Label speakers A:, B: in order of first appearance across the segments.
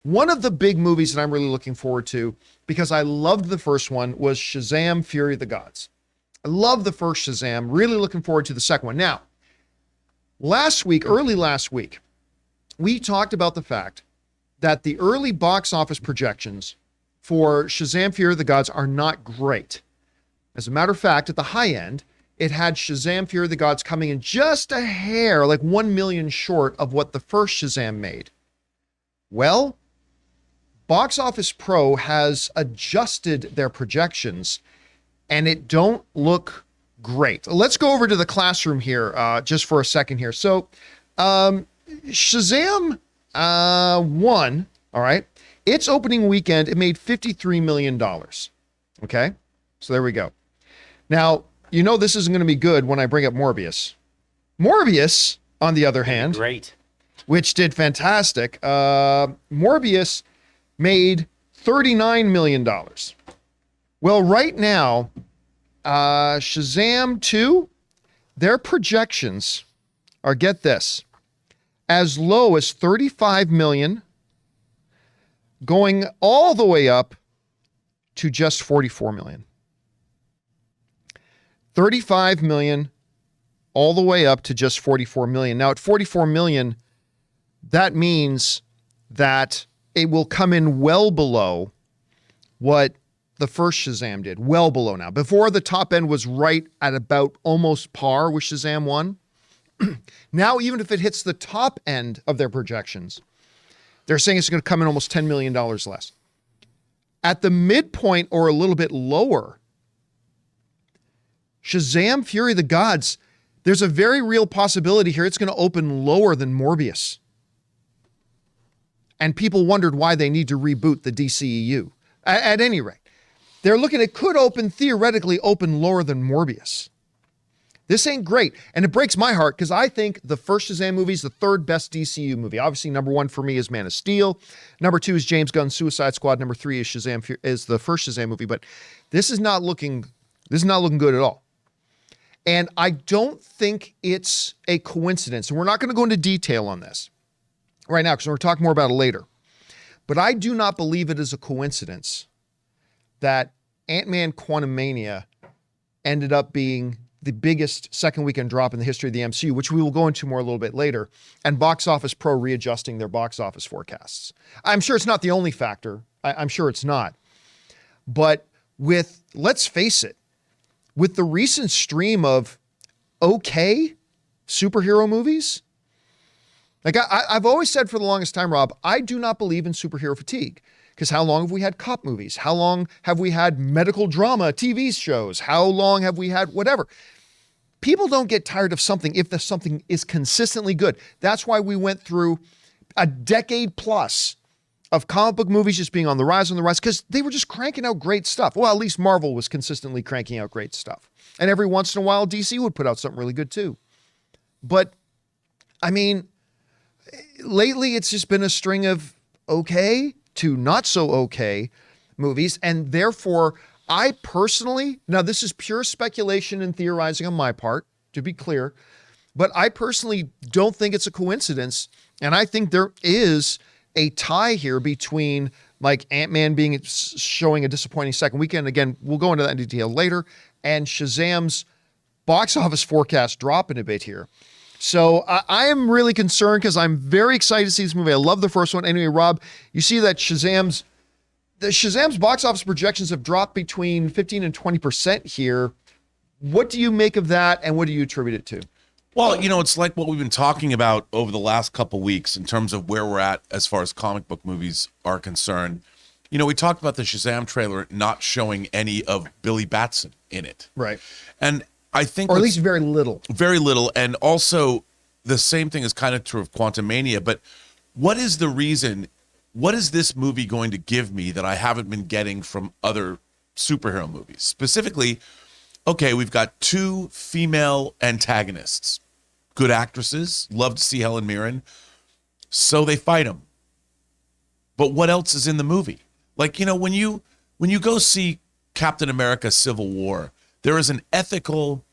A: One of the big movies that I'm really looking forward to, because I loved the first one, was Shazam! Fury of the Gods. I love the first Shazam. Really looking forward to the second one. Now, early last week, we talked about the fact that the early box office projections for Shazam! Fury of the Gods are not great. As a matter of fact, at the high end, it had Shazam! Fury of the Gods coming in just a hair, like 1 million short of what the first Shazam made. Well, Box Office Pro has adjusted their projections, and it don't look great. Let's go over to the classroom here just for a second here. So, Shazam 1, all right, its opening weekend, it made $53 million. Okay, so there we go. Now, you know this isn't going to be good when I bring up Morbius. Morbius, on the other hand,
B: great,
A: which did fantastic. Morbius made $39 million. Well, right now, Shazam 2, their projections are, get this, as low as 35 million, going all the way up to just 44 million. 35 million all the way up to just 44 million. Now at 44 million, that means that it will come in well below what the first Shazam did, well below now. Before, the top end was right at about almost par with Shazam 1. Now, even if it hits the top end of their projections, they're saying it's going to come in almost $10 million less. At the midpoint or a little bit lower, Shazam! Fury of the Gods, there's a very real possibility here it's going to open lower than Morbius. And people wondered why they need to reboot the DCEU. At any rate, they're looking, it could theoretically open lower than Morbius. This ain't great. And it breaks my heart because I think the first Shazam movie is the third best DCU movie. Obviously, number 1 for me is Man of Steel. Number 2 is James Gunn's Suicide Squad. Number 3 is the first Shazam movie. But this is not looking good at all. And I don't think it's a coincidence. And we're not going to go into detail on this right now because we're talking more about it later. But I do not believe it is a coincidence that Ant-Man Quantumania ended up being the biggest second weekend drop in the history of the MCU, which we will go into more a little bit later, and Box Office Pro readjusting their box office forecasts. I'm sure it's not the only factor. I'm sure it's not. But let's face it, with the recent stream of okay superhero movies, like I've always said for the longest time, Rob, I do not believe in superhero fatigue. Because how long have we had cop movies? How long have we had medical drama TV shows? How long have we had whatever? People don't get tired of something if the something is consistently good. That's why we went through a decade plus of comic book movies just being on the rise, because they were just cranking out great stuff. Well, at least Marvel was consistently cranking out great stuff. And every once in a while, DC would put out something really good too. But, I mean, lately it's just been a string of okay to not so okay movies. And therefore, I personally, now this is pure speculation and theorizing on my part, to be clear, but I personally don't think it's a coincidence. And I think there is a tie here between like Ant-Man showing a disappointing second weekend. Again, we'll go into that in detail later. And Shazam's box office forecast dropping a bit here. So I am really concerned because I'm very excited to see this movie. I love the first one. Anyway, Rob, you see that Shazam's box office projections have dropped between 15 and 20% here. What do you make of that, and what do you attribute it to?
C: Well, it's like what we've been talking about over the last couple weeks in terms of where we're at as far as comic book movies are concerned. We talked about the Shazam trailer not showing any of Billy Batson in it.
A: Right.
C: And I think,
A: or at least very little.
C: Very little. And also the same thing is kind of true of Quantumania. But what is the reason? What is this movie going to give me that I haven't been getting from other superhero movies? Specifically, okay, we've got 2 female antagonists, good actresses, love to see Helen Mirren. So they fight them. But what else is in the movie? Like, when you go see Captain America Civil War, there is an ethical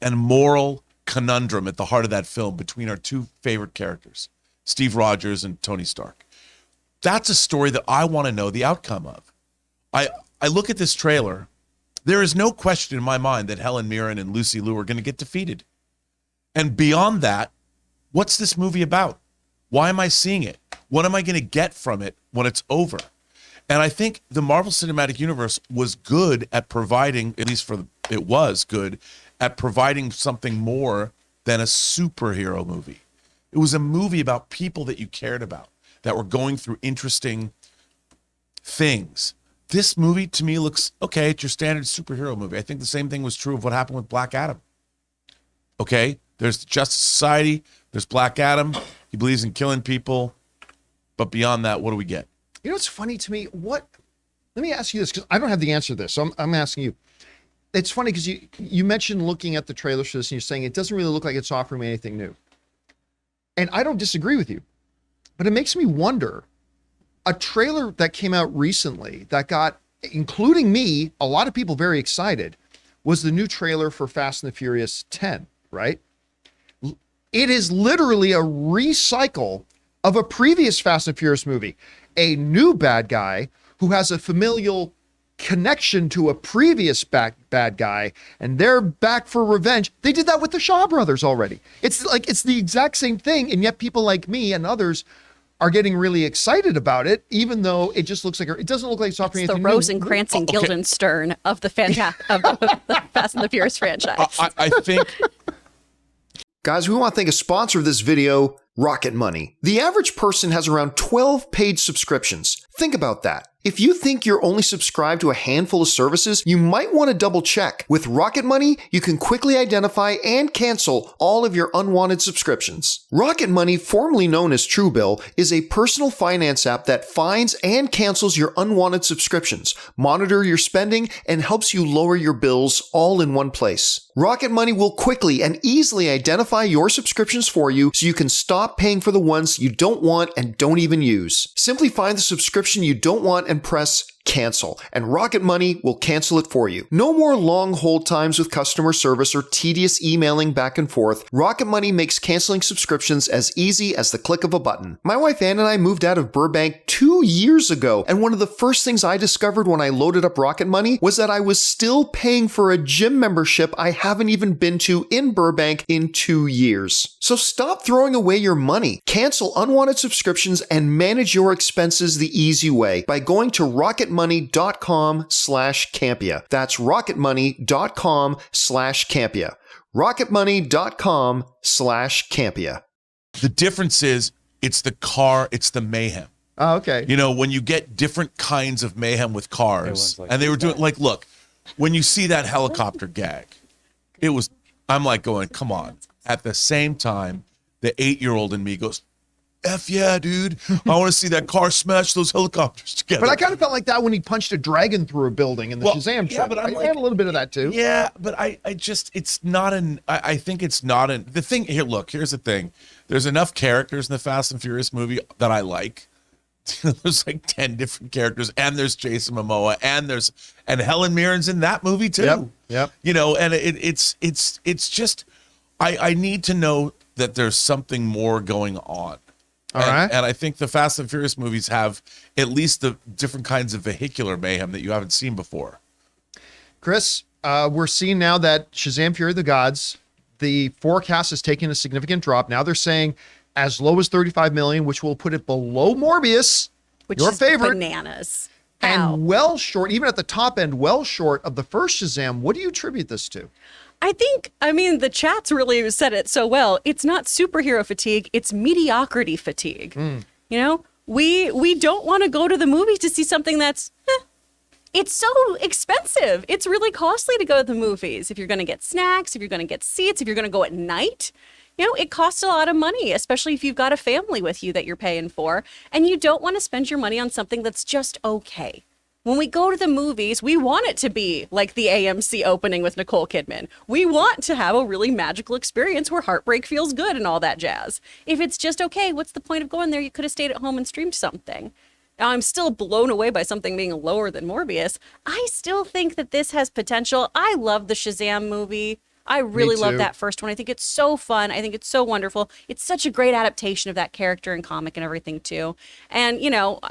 C: and moral conundrum at the heart of that film between our 2 favorite characters, Steve Rogers and Tony Stark. That's a story that I want to know the outcome of. I look at this trailer. There is no question in my mind that Helen Mirren and Lucy Liu are going to get defeated. And beyond that, what's this movie about? Why am I seeing it? What am I going to get from it when it's over? And I think the Marvel Cinematic Universe was good at providing, at least it was good at providing something more than a superhero movie. It was a movie about people that you cared about, that were going through interesting things. This movie to me looks, okay, it's your standard superhero movie. I think the same thing was true of what happened with Black Adam. Okay, there's the Justice Society, there's Black Adam, he believes in killing people, but beyond that, what do we get?
A: You know what's funny to me? Let me ask you this, because I don't have the answer to this, so I'm asking you. It's funny because you mentioned looking at the trailers for this and you're saying it doesn't really look like it's offering me anything new. And I don't disagree with you, but it makes me wonder, a trailer that came out recently that got, including me, a lot of people very excited, was the new trailer for Fast and the Furious 10, right? It is literally a recycle of a previous Fast and Furious movie. A new bad guy who has a familial connection to a previous bad guy, and they're back for revenge. They did that with the Shaw brothers already. It's the exact same thing, and yet people like me and others are getting really excited about it, even though it just looks like it doesn't look like it's offering anything
B: the Rosencrantz and Guildenstern of the the Fast and the Furious franchise.
C: I think...
D: Guys, we want to thank a sponsor of this video, Rocket Money. The average person has around 12 paid subscriptions. Think about that. If you think you're only subscribed to a handful of services, you might want to double check. With Rocket Money, you can quickly identify and cancel all of your unwanted subscriptions. Rocket Money, formerly known as Truebill, is a personal finance app that finds and cancels your unwanted subscriptions, monitor your spending, and helps you lower your bills all in one place. Rocket Money will quickly and easily identify your subscriptions for you so you can stop paying for the ones you don't want and don't even use. Simply find the subscription you don't want and press cancel, and Rocket Money will cancel it for you. No more long hold times with customer service or tedious emailing back and forth. Rocket Money makes canceling subscriptions as easy as the click of a button. My wife Ann and I moved out of Burbank 2 years ago, and one of the first things I discovered when I loaded up Rocket Money was that I was still paying for a gym membership I haven't even been to in Burbank in 2 years. So stop throwing away your money. Cancel unwanted subscriptions and manage your expenses the easy way by going to rocketmoney.com/Campea. That's rocketmoney.com/Campea. rocketmoney.com/Campea.
C: The difference is it's the car, it's the mayhem.
A: Oh, okay.
C: You know, when you get different kinds of mayhem with cars, and they were doing, like, look, when you see that helicopter gag, I'm like going, come on. At the same time, the 8-year-old in me goes, F yeah, dude. I want to see that car smash those helicopters together.
A: But I kind of felt like that when he punched a dragon through a building in the Shazam
C: yeah,
A: trailer.
C: but
A: I had a little bit of that too.
C: Yeah, but I think it's not the thing here. Look, here's the thing. There's enough characters in the Fast and Furious movie that I like. There's like 10 different characters, and there's Jason Momoa, and Helen Mirren's in that movie too.
A: Yep.
C: You know, and it's just I need to know that there's something more going on.
A: All right.
C: And I think the Fast and Furious movies have at least the different kinds of vehicular mayhem that you haven't seen before.
A: Chris, we're seeing now that Shazam Fury of the Gods, the forecast is taking a significant drop. Now they're saying as low as 35 million, which will put it below Morbius,
B: which
A: your
B: is
A: favorite.
B: Bananas. Ow.
A: And well short, even at the top end, well short of the first Shazam. What do you attribute this to?
B: I mean, the chat's really said it so well. It's not superhero fatigue, it's mediocrity fatigue. You know, we don't want to go to the movies to see something that's, it's so expensive. It's really costly to go to the movies. If you're going to get snacks, if you're going to get seats, if you're going to go at night, you know, it costs a lot of money, especially if you've got a family with you that you're paying for, and you don't want to spend your money on something that's just okay. When we go to the movies, we want it to be like the AMC opening with Nicole Kidman. We want to have a really magical experience where heartbreak feels good and all that jazz. If it's just okay, what's the point of going there? You could have stayed at home and streamed something. Now, I'm still blown away by something being lower than Morbius. I still think that this has potential. I love the Shazam movie. I really love
A: too.
B: that first one. I think it's so fun. I think it's so wonderful. It's such a great adaptation of that character and comic and everything too. And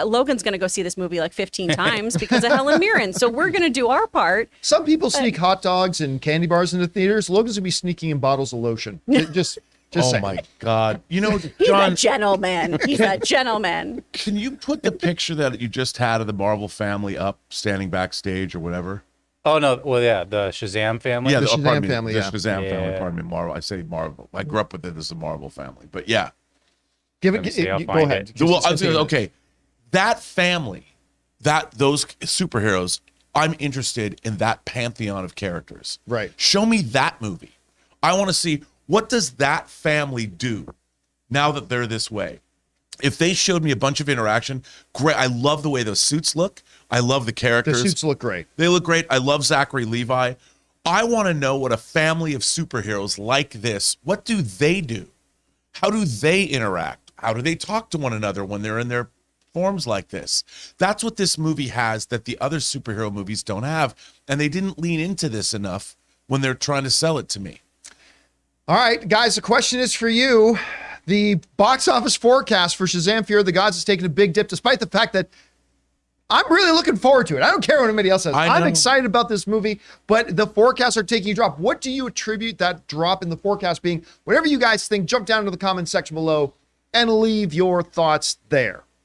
B: Logan's going to go see this movie like 15 times because of Helen Mirren. So we're going to do our part.
A: Some people sneak hot dogs and candy bars into theaters. Logan's gonna be sneaking in bottles of lotion. Just
C: Oh
A: saying.
C: my God! You know,
B: He's
C: John,
B: a gentleman. He's a gentleman.
C: can you put the picture that you just had of the Marvel family up, standing backstage or whatever?
E: Oh no, well yeah, the Shazam family.
C: Yeah,
A: The
C: pardon
A: Shazam
C: me,
A: family,
C: the
A: yeah.
C: Shazam family.
E: Yeah.
C: Pardon me, Marvel. I say Marvel. I grew up with it as a Marvel family, but yeah.
A: Give
E: Let me
A: it.
E: see, I'll
A: Go
E: find
A: ahead.
E: it.
C: Well,
A: Just
C: I was gonna,
A: continue.
C: okay, that family, those superheroes. I'm interested in that pantheon of characters.
A: Right.
C: Show me that movie. I want to see what does that family do now that they're this way. If they showed me a bunch of interaction, great. I love the way those suits look. I love the
A: The
C: characters.
A: suits look great.
C: They look great. I love Zachary Levi. I want to know what a family of superheroes like this, what do they do? How do they interact? How do they talk to one another when they're in their forms like this? That's what this movie has that the other superhero movies don't have. And they didn't lean into this enough when they're trying to sell it to me.
A: All right, guys, the question is for you. The box office forecast for Shazam Fear of the Gods has taken a big dip, despite the fact that I'm really looking forward to it. I don't care what anybody else says.
C: I
A: I'm
C: know.
A: excited about this movie, but the forecasts are taking a drop. What do you attribute that drop in the forecast being? Whatever you guys think, jump down into the comments section below and leave your thoughts there.